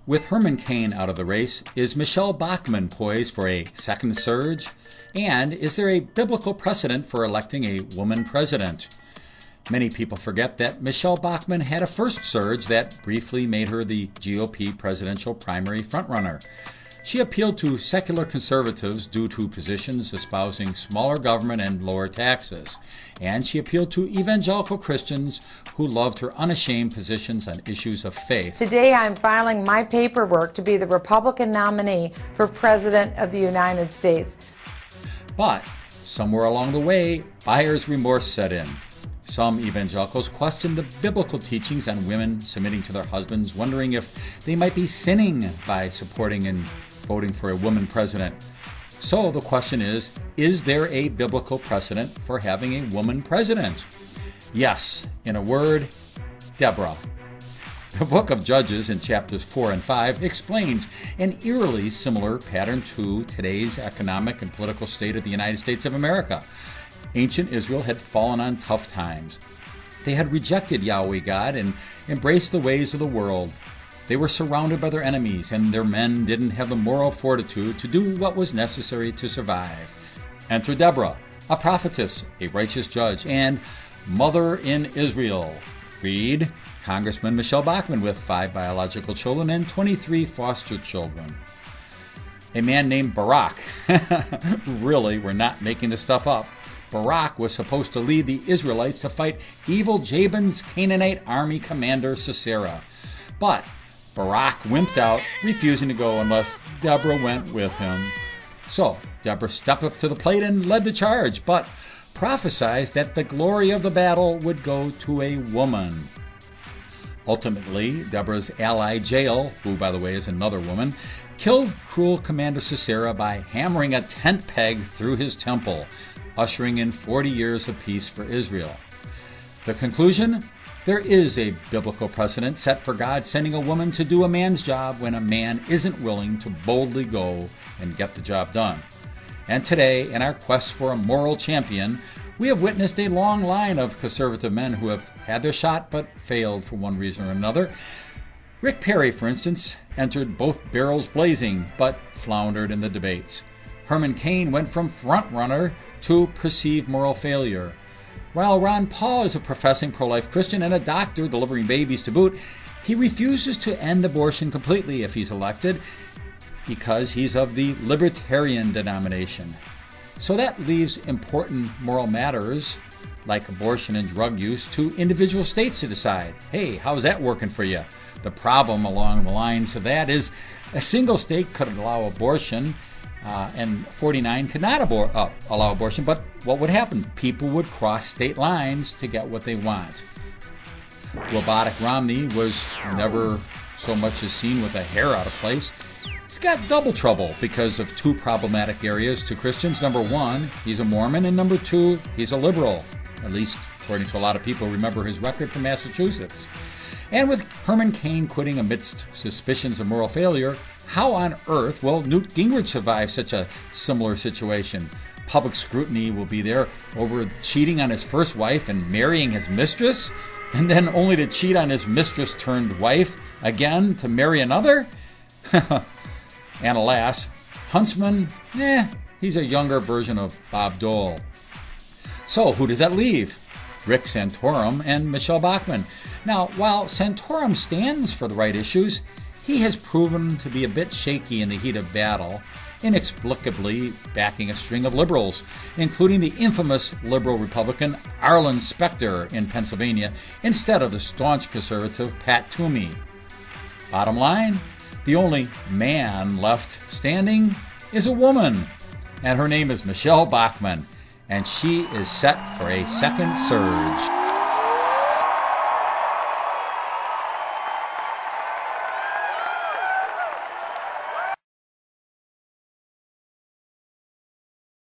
With Herman Cain out of the race, is Michele Bachmann poised for a second surge? And is there a biblical precedent for electing a woman president? Many people forget that Michele Bachmann had a first surge that briefly made her the GOP Presidential Primary frontrunner. She appealed to secular conservatives due to positions espousing smaller government and lower taxes. And she appealed to Evangelical Christians who loved her unashamed positions on issues of faith. Today I'm filing my paperwork to be the Republican nominee for President of the United States. But somewhere along the way, buyer's remorse set in. Some evangelicals questioned the biblical teachings on women submitting to their husbands, wondering if they might be sinning by supporting and voting for a woman president. So the question is there a biblical precedent for having a woman president? Yes, in a word, Deborah. The book of Judges in chapters 4 and 5 explains an eerily similar pattern to today's economic and political state of the United States of America. Ancient Israel had fallen on tough times. They had rejected Yahweh God and embraced the ways of the world. They were surrounded by their enemies, and their men didn't have the moral fortitude to do what was necessary to survive. Enter Deborah, a prophetess, a righteous judge, and mother in Israel. Read Congressman Michele Bachmann with 5 biological children and 23 foster children. A man named Barak. Really, we're not making this stuff up. Barak was supposed to lead the Israelites to fight evil Jabin's Canaanite army commander Sisera. But Barak wimped out, refusing to go unless Deborah went with him. So Deborah stepped up to the plate and led the charge, but prophesied that the glory of the battle would go to a woman. Ultimately, Deborah's ally Jael, who by the way is another woman, killed cruel Commander Sisera by hammering a tent peg through his temple, ushering in 40 years of peace for Israel. The conclusion? There is a biblical precedent set for God sending a woman to do a man's job when a man isn't willing to boldly go and get the job done. And today, in our quest for a moral champion, we have witnessed a long line of conservative men who have had their shot but failed for one reason or another. Rick Perry, for instance, entered both barrels blazing but floundered in the debates. Herman Cain went from frontrunner to perceived moral failure. While Ron Paul is a professing pro-life Christian and a doctor delivering babies to boot, he refuses to end abortion completely if he's elected because he's of the libertarian denomination. So that leaves important moral matters like abortion and drug use to individual states to decide. Hey, how's that working for you? The problem along the lines of that is a single state could allow abortion and 49 could not allow abortion, but what would happen? People would cross state lines to get what they want. Robotic Romney was never so much as seen with a hair out of place. He's got double trouble because of 2 problematic areas to Christians. Number 1, he's a Mormon, and number 2, he's a liberal. At least according to a lot of people who remember his record from Massachusetts. And with Herman Cain quitting amidst suspicions of moral failure, how on earth will Newt Gingrich survive such a similar situation? Public scrutiny will be there over cheating on his first wife and marrying his mistress, and then only to cheat on his mistress-turned-wife again to marry another? And alas, Huntsman, he's a younger version of Bob Dole. So who does that leave? Rick Santorum and Michele Bachmann. Now, while Santorum stands for the right issues, he has proven to be a bit shaky in the heat of battle, inexplicably backing a string of liberals, including the infamous liberal Republican Arlen Specter in Pennsylvania, instead of the staunch conservative Pat Toomey. Bottom line, the only man left standing is a woman, and her name is Michele Bachmann, and she is set for a second surge.